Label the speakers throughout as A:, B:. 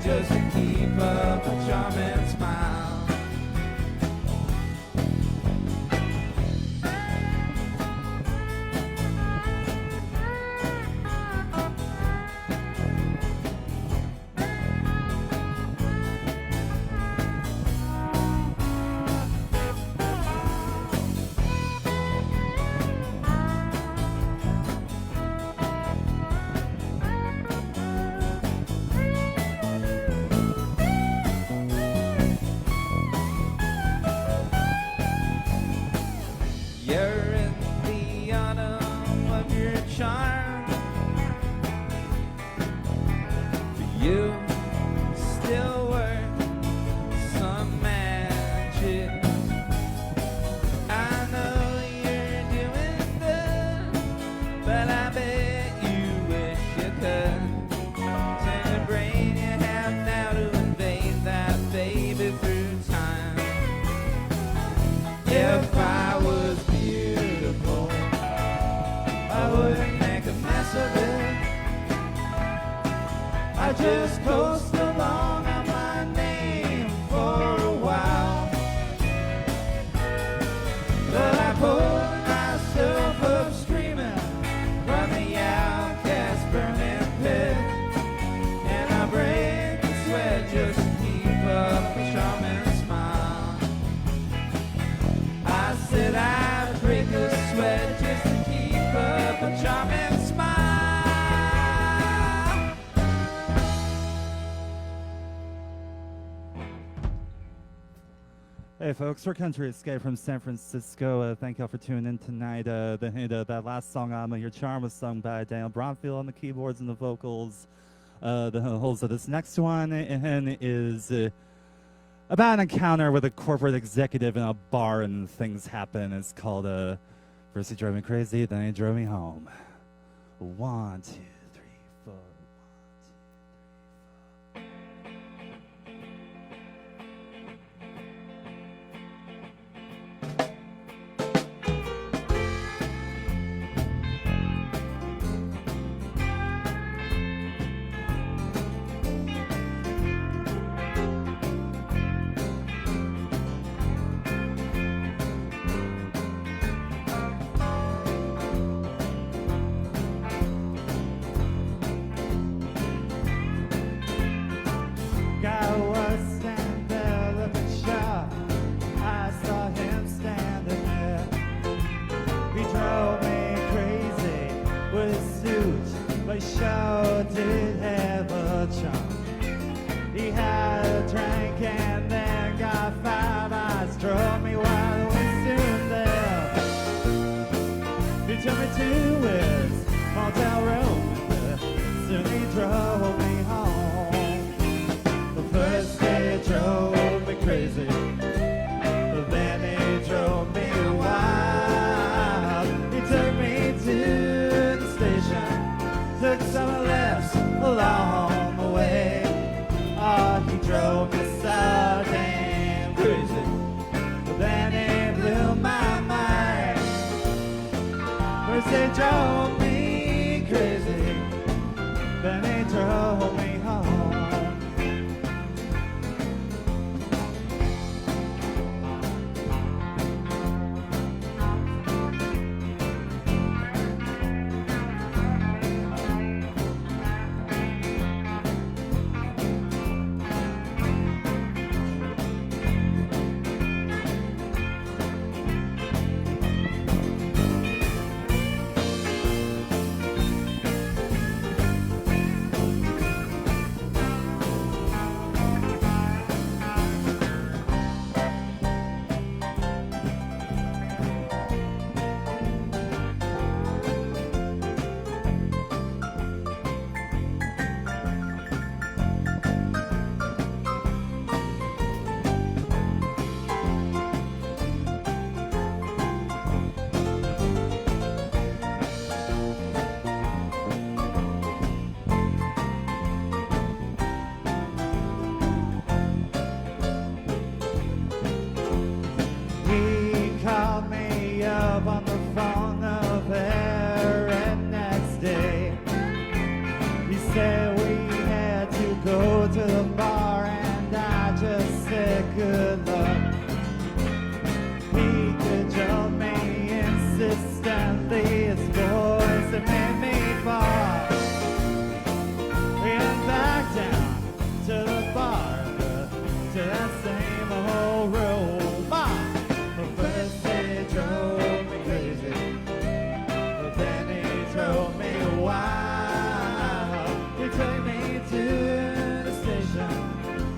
A: sweat just to keep up a charming smile. You're in the autumn of your charm. You still work some magic. I know you're doing good, but I bet you wish you could. Turn the brain you have now to invade that baby through time. If I was beautiful, I wouldn't make a mess of it. I just coast along on my name for a while. But I pull myself up screaming from the outcast burning pit, and I break a sweat just to keep up a charming smile. I said I'd break a sweat just to keep up a charming smile.
B: Hey folks, we're Country Escape from San Francisco. Thank y'all for tuning in tonight. That last song, "I'm Your Charm," was sung by Daniel Bromfield on the keyboards and the vocals. The holes of this next one is about an encounter with a corporate executive in a bar and things happen. It's called First He Drove Me Crazy, then He Drove Me Home. 1, 2, 3, 4.
A: Guy was standing there looking sharp. I saw him standing there. He drove me crazy with his suit, but he sure did have a charm. He had a drink and then got 5 eyes, drove me wild and soon there. He took me to his motel room, soon he drove me home. First he drove me crazy, but then he drove me wild. He took me to the station, took some lefts along the way. Oh, he drove me so damn crazy, but then he blew my mind. First he drove me crazy, then he drove me home.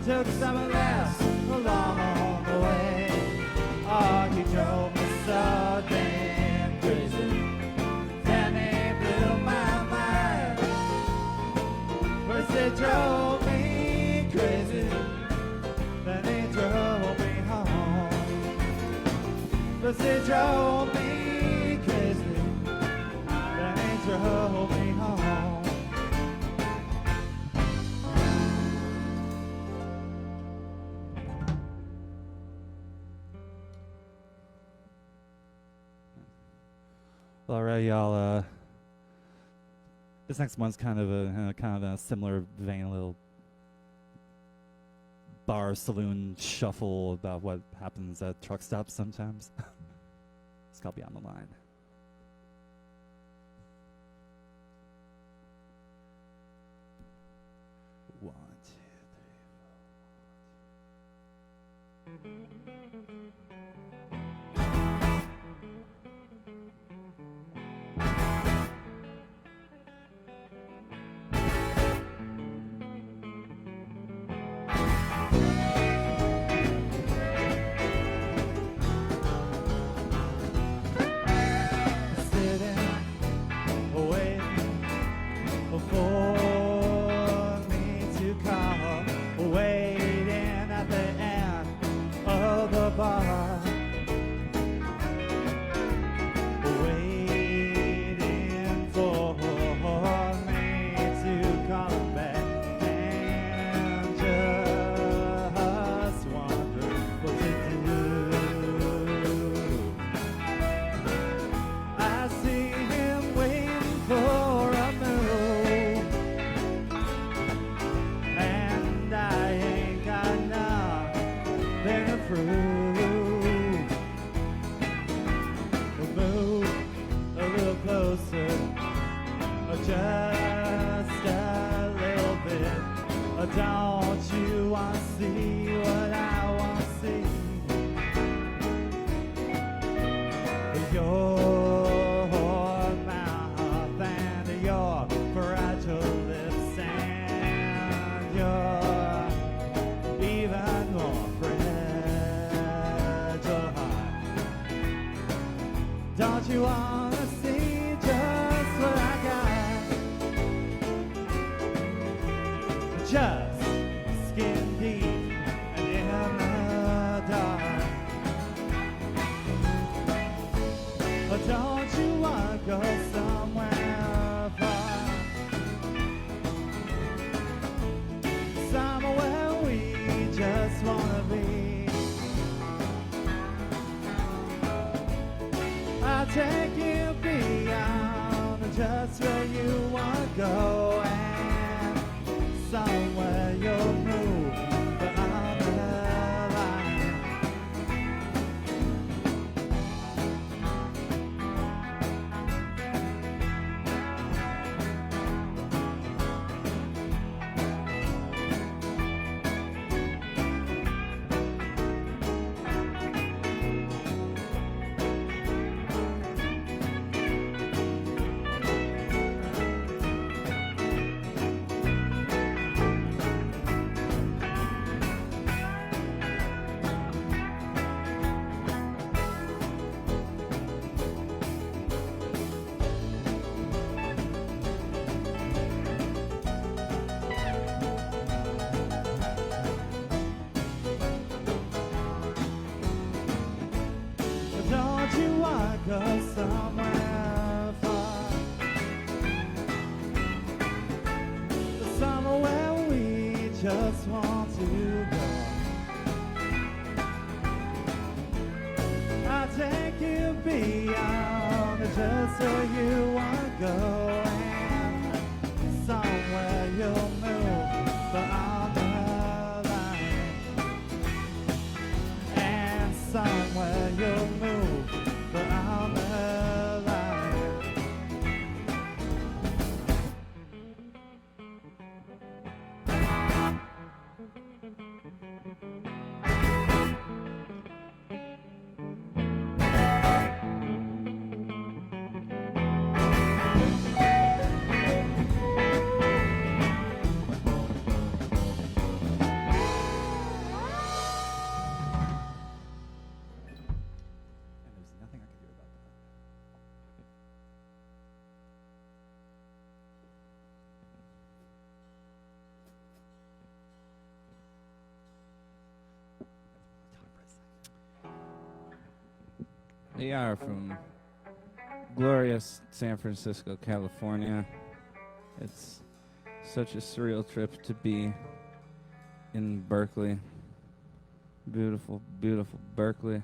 A: took some less along the way. Oh, he drove me so damn crazy. Then he blew my mind. First he drove me crazy, then he drove me home. First he drove me crazy, then he drove me home.
B: All right, y'all. This next one's kind of a similar vein, a little bar saloon shuffle about what happens at truck stops sometimes. It's called Beyond the Line. One, two, three, four. Don't you wanna see just what I got? Just skin deep and in the dark. But don't you wanna go somewhere far? Somewhere we just wanna be. I'll take you beyond just where you want to go, and somewhere you'll move beyond the line. Don't you wanna go somewhere far? Somewhere we just want to go. I'll take you beyond just where you wanna go, and somewhere you'll move beyond the line, and somewhere you'll move beyond the line.
C: We are from glorious San Francisco, California. It's such a surreal trip to be in Berkeley. Beautiful, beautiful Berkeley,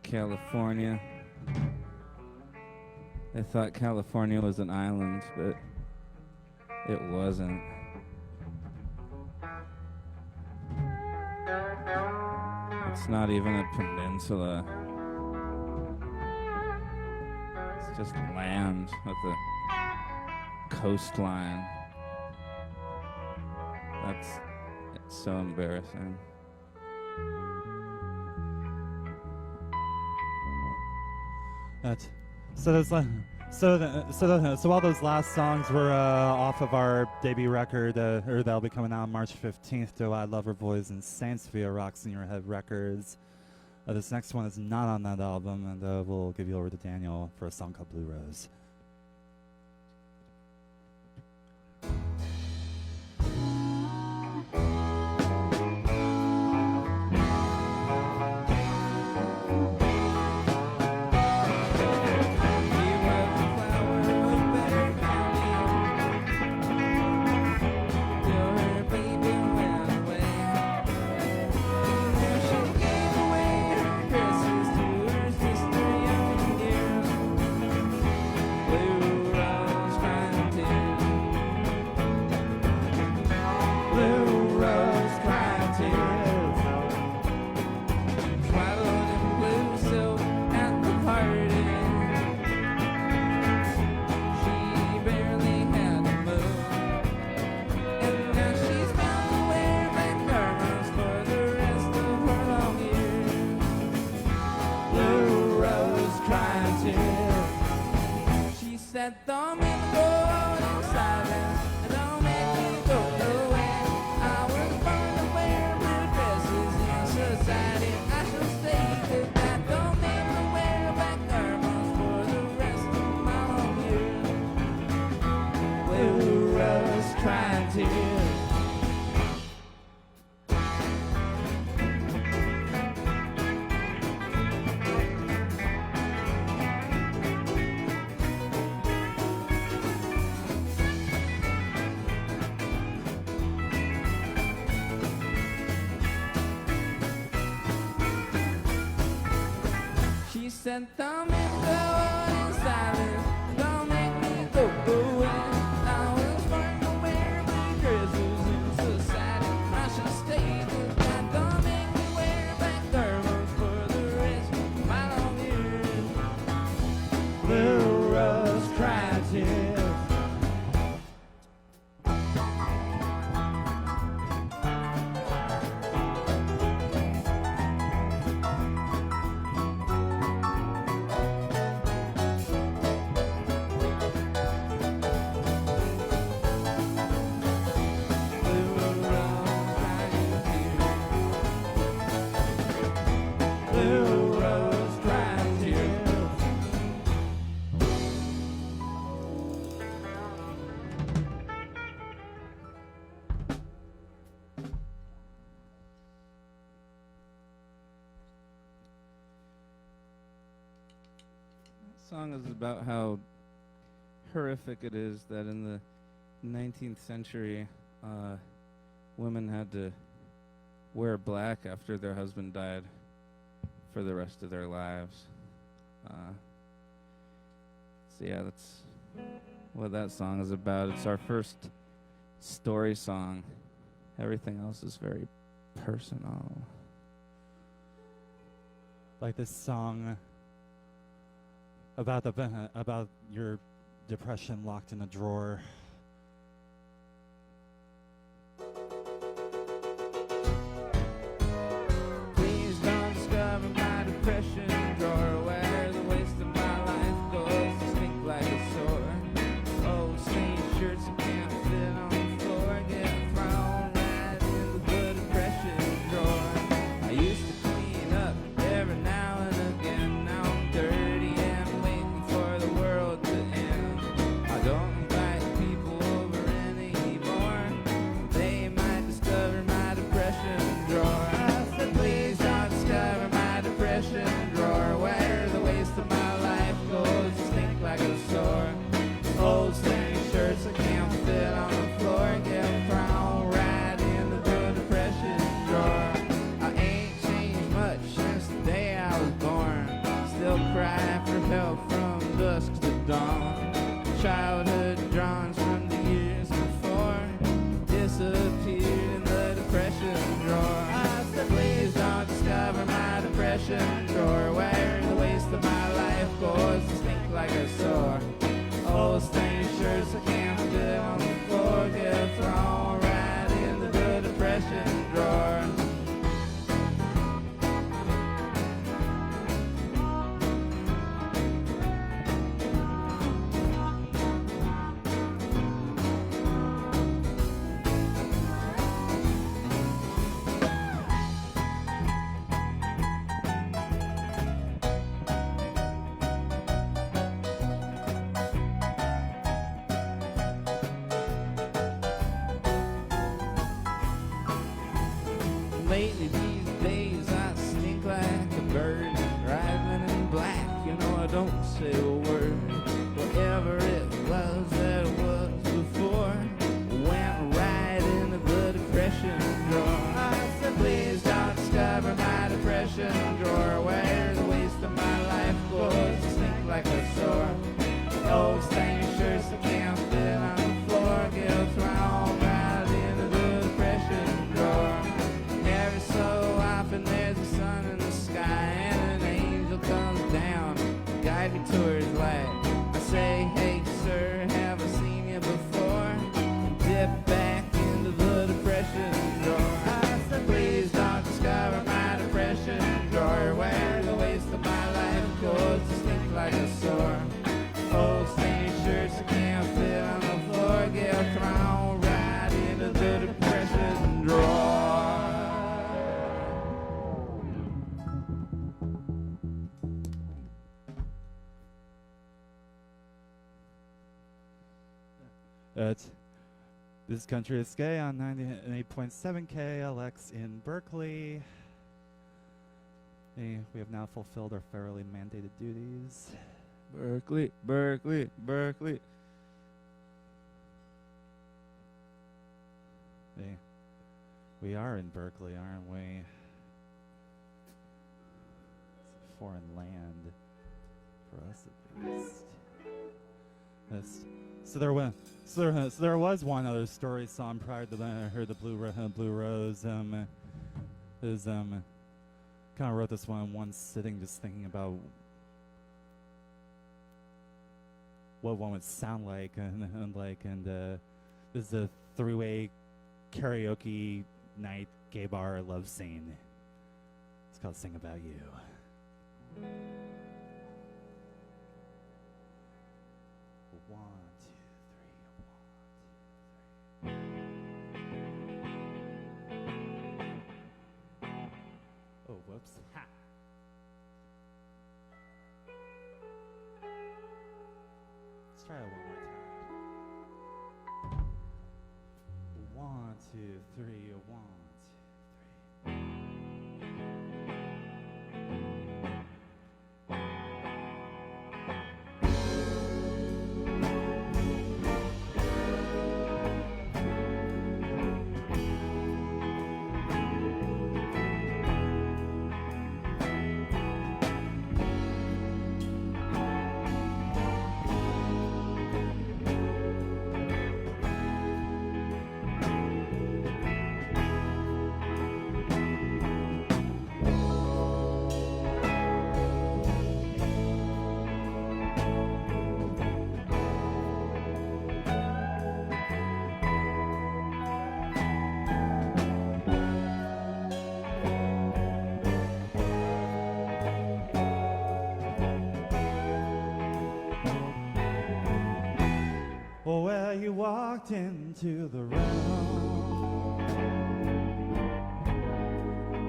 C: California. I thought California was an island, but it wasn't. It's not even a peninsula. It's just land with a coastline. It's so embarrassing.
B: So all those last songs were off of our debut record, or that'll be coming out on March 15th. Do I Love Her Boys and Saints via Rocks in Your Head Records. This next one is not on that album, and we'll give you over to Daniel for a song called Blue Rose.
C: Said, don't make me go in silence, don't make me go away. I was born to wear blue dresses in society. I should have stayed with that. Don't make me wear black thermals for the rest of my long years. Blue rose crying tears. Song is about how horrific it is that in the 19th century, women had to wear black after their husband died for the rest of their lives. So yeah, that's what that song is about. It's our first story song. Everything else is very personal.
B: Like this song about your depression locked in a drawer.
C: Please don't discover my depression drawer where the waste of my life goes to stink like a sore. Old stained shirts that can't fit on the floor get thrown right into the depression drawer. I used to clean up every now and again. Now I'm dirty and waiting for the world to end. I don't invite people depression drawer where the waste of my life goes to stink like a sore. Old stained shirts I can't fit on the floor get thrown right into the depression drawer. Lately these days I stink like a bird, driving in black, you know I don't say a word. Whatever it was that it was before went right into the depression drawer. I said please don't discover my depression drawer where the waste of my life goes to stink like a sore. Old stained shirts that can't fit on the floor get thrown right into the depression drawer. Every so often there's a sun in the sky and an angel comes down, guide me towards light. I say, hey sir, have I seen you before? Dip back into the depression drawer. I said, please don't discover my depression drawer where the waste of my life goes to stink like a sore. Old stained shirts that can't fit on the floor get thrown right into the depression drawer.
B: This is Country Risquè on 98.7 KALX in Berkeley. Hey, we have now fulfilled our federally mandated duties.
C: Berkeley, Berkeley, Berkeley.
B: Hey, we are in Berkeley, aren't we? It's a foreign land for us, at least. Yes. So there was one other story song prior to that. I heard the Blue Rose. Kind of wrote this one in one sitting, just thinking about what one would sound like, and this is a three-way karaoke night gay bar love scene. It's called "Sing About You." One, two, three, oh, whoops. Ha. Let's try it one more time. One, two, three, one, two, three. Well, you walked into the room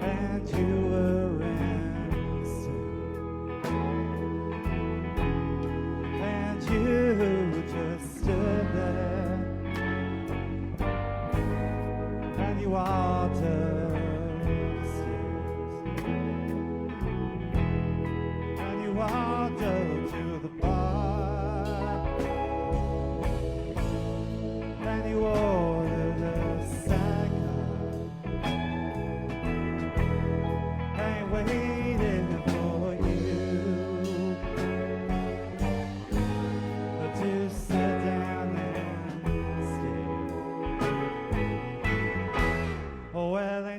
B: and you were in suit, and you just stood there and you walked upstairs and you walked up to the bar and you ordered a cigar and waited for you to sit down and stay. Oh, well, they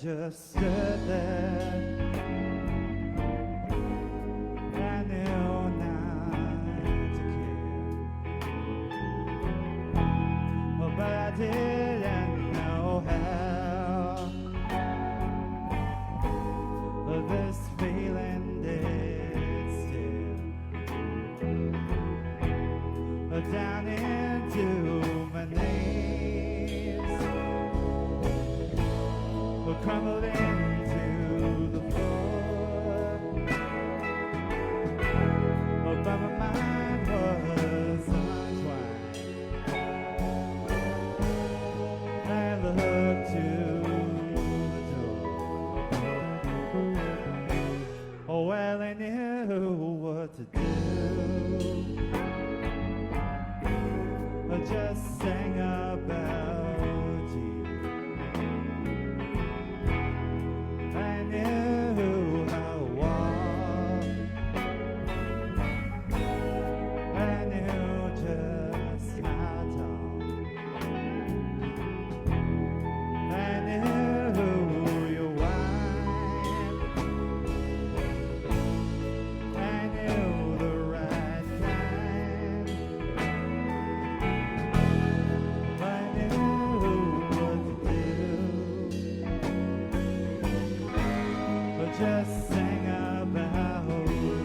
A: just stood there. I knew not to care, but I didn't know how. This feeling did steal down into my knees, crumbled into the floor. But my mind was untwined. I looked to the door. Oh, well, I knew what to do. I just sang about you. I knew how to walk. I knew just how to talk. I knew your wife. I knew the right kind. I knew what to do. Just sing about you.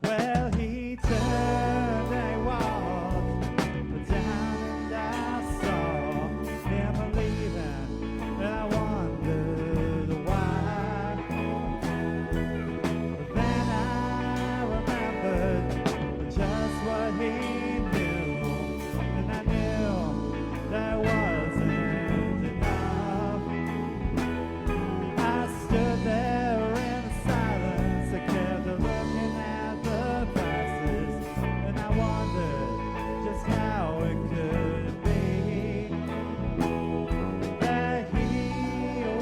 A: Well, he turned and walked down, and I saw him leaving, and I wondered why. Then I remembered just what he knew, and I knew that wasn't enough. I stood there in silence, I kept looking at the prices, and I wondered just how it could be that he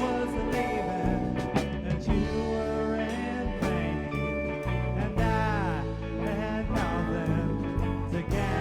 A: was leaving and you were in pain, and I had nothing to gain.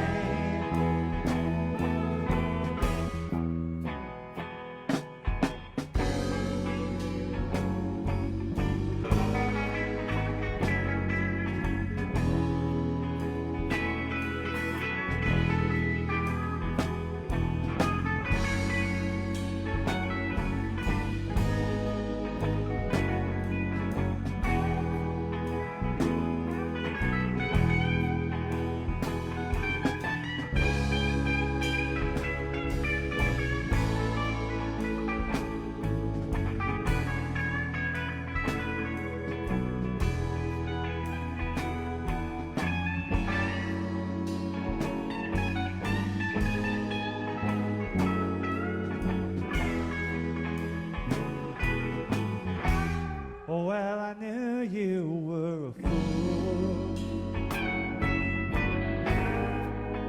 A: Oh, well, I knew you were a fool.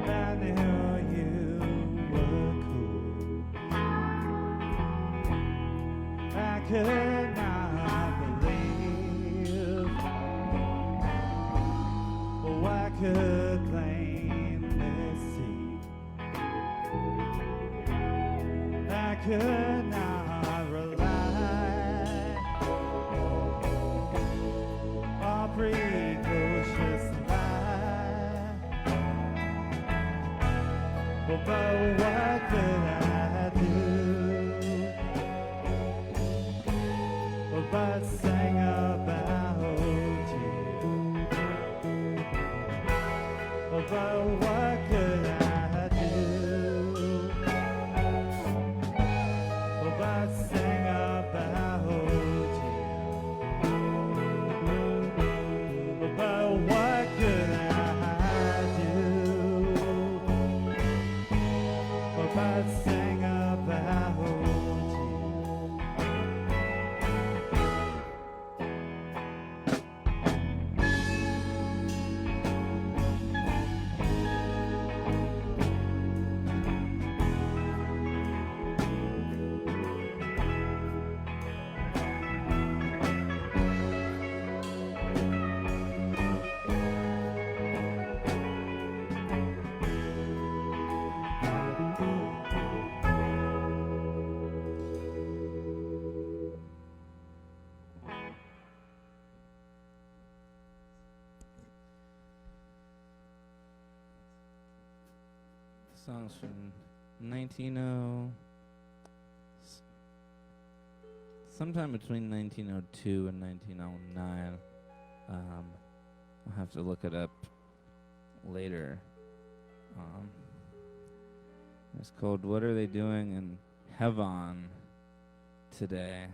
A: I knew you were cool. I could not believe. Oh, I could plainly see. I could not rely on precocious lie. But what could I do but sing about you? But what could I do but sing about you? But what could I do but sing about you?
C: song's from 1900, sometime between 1902 and 1909. I'll have to look it up later. It's called "What Are They Doing in Heaven Today?"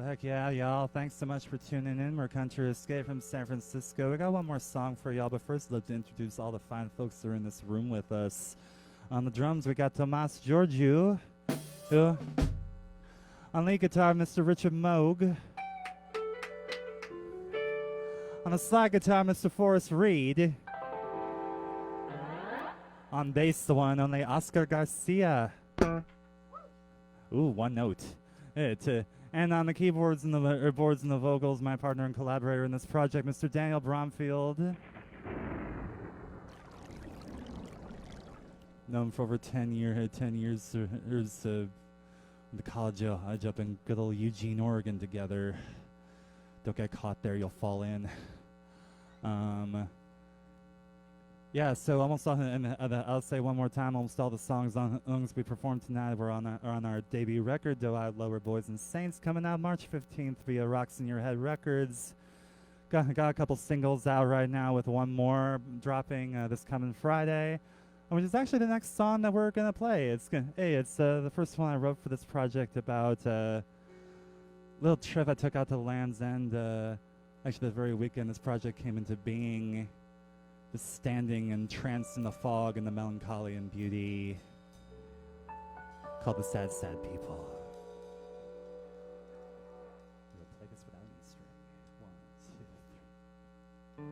B: Heck yeah, y'all. Thanks so much for tuning in. We're Country Risquè from San Francisco. We got one more song for y'all, but first I'd love to introduce all the fine folks that are in this room with us. On the drums, we got Tomas Georgiou. On lead guitar, Mr. Richard Moog. On the slide guitar, Mr. Forrest Reed. On bass, the one only Oscar Garcia. Ooh, one note. And on the keyboards and the boards and the vocals, my partner and collaborator in this project, Mr. Daniel Bromfield. Known for over 10 years the college up in good old Eugene, Oregon together. Don't get caught there, you'll fall in. Yeah, so almost all, and I'll say one more time, almost all the songs on we performed tonight were on our debut record, Doe Out Lower Boys and Saints, coming out March 15th via Rocks in Your Head Records. Got a couple singles out right now, with one more dropping this coming Friday, which is actually the next song that we're gonna play. It's the first one I wrote for this project about a little trip I took out to Land's End. Actually, the very weekend this project came into being. Just standing entranced in the fog and the melancholy and beauty, called The Sad, Sad People. We'll play this without any string. 1, 2, 3.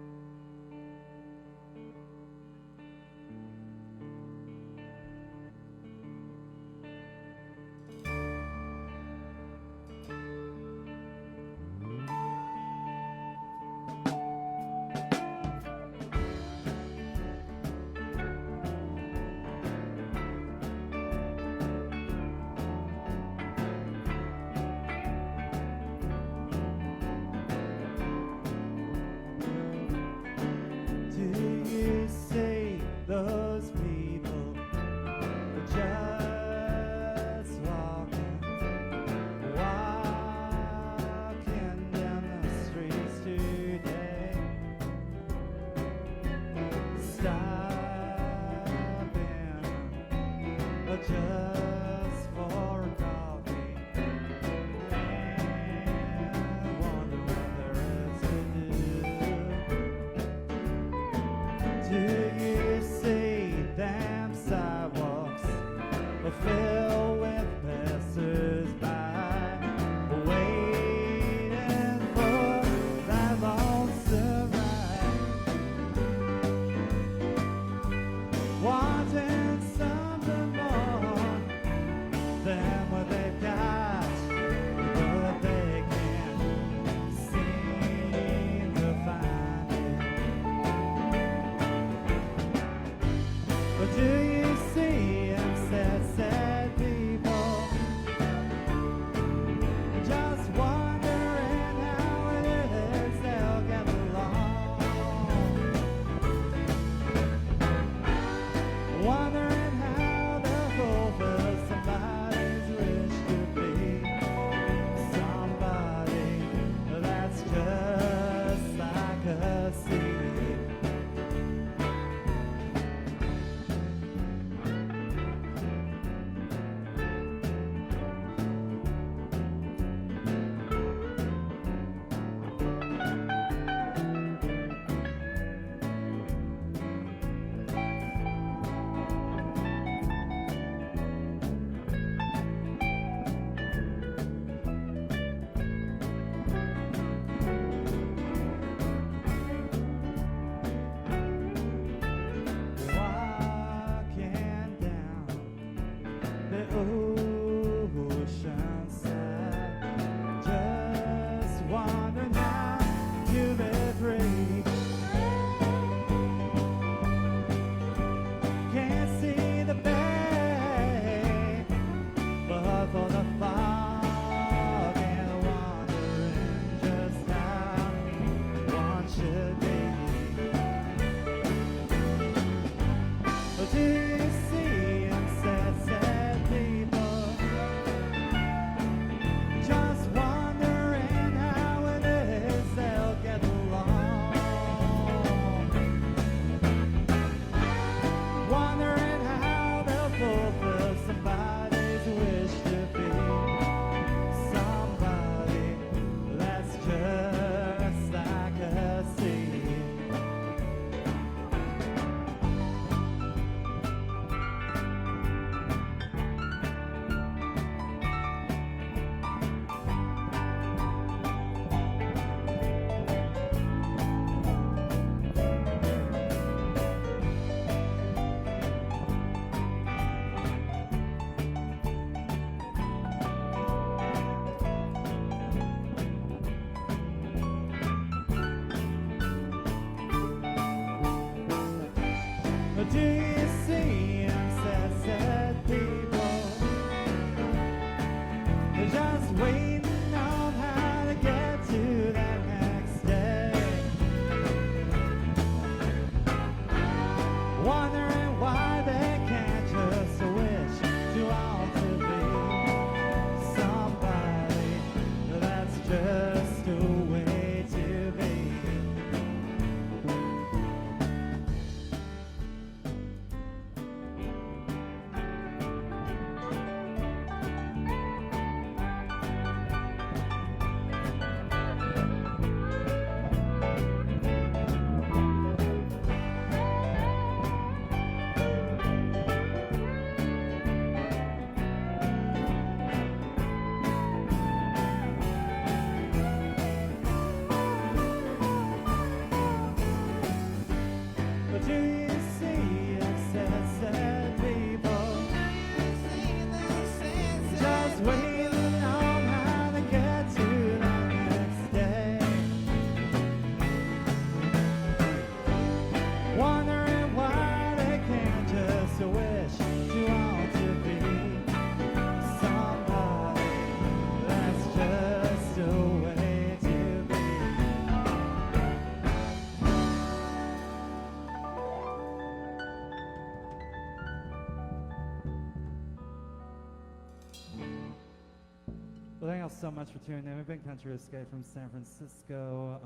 B: y'all so much for tuning in. We've been Country Escape from San Francisco.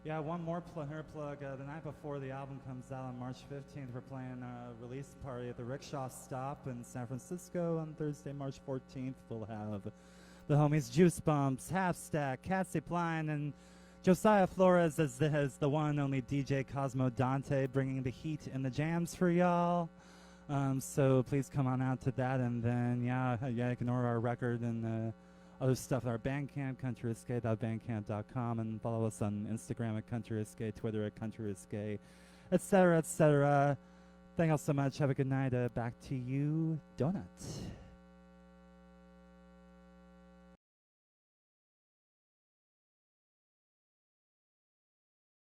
B: Yeah, one more plug. The night before the album comes out on March 15th, we're playing a release party at the Rickshaw Stop in San Francisco. On Thursday, March 14th, we'll have the homies Juice Bumps, Half Stack, Cassie Blind, and Josiah Flores as the one and only DJ Cosmo Dante, bringing the heat and the jams for y'all. So please come on out to that, and then yeah, you can order our record and other stuff at our Bandcamp, countryescape.bandcamp.com, and follow us on Instagram at Country Escape, Twitter at Country Escape, etc., etc. Thank y'all so much. Have a good night. Back to you, Donut.